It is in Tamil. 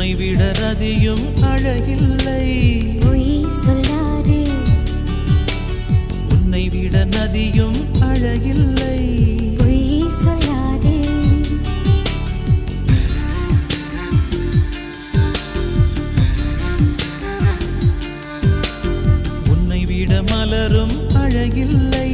உன்னை விட ரதியும் அழகில்லை. பொய் சொல்லாதே. உன்னை விட நதியும் அழகில்லை. பொய் சொல்லாதே. உன்னை விட மலரும் அழகில்லை.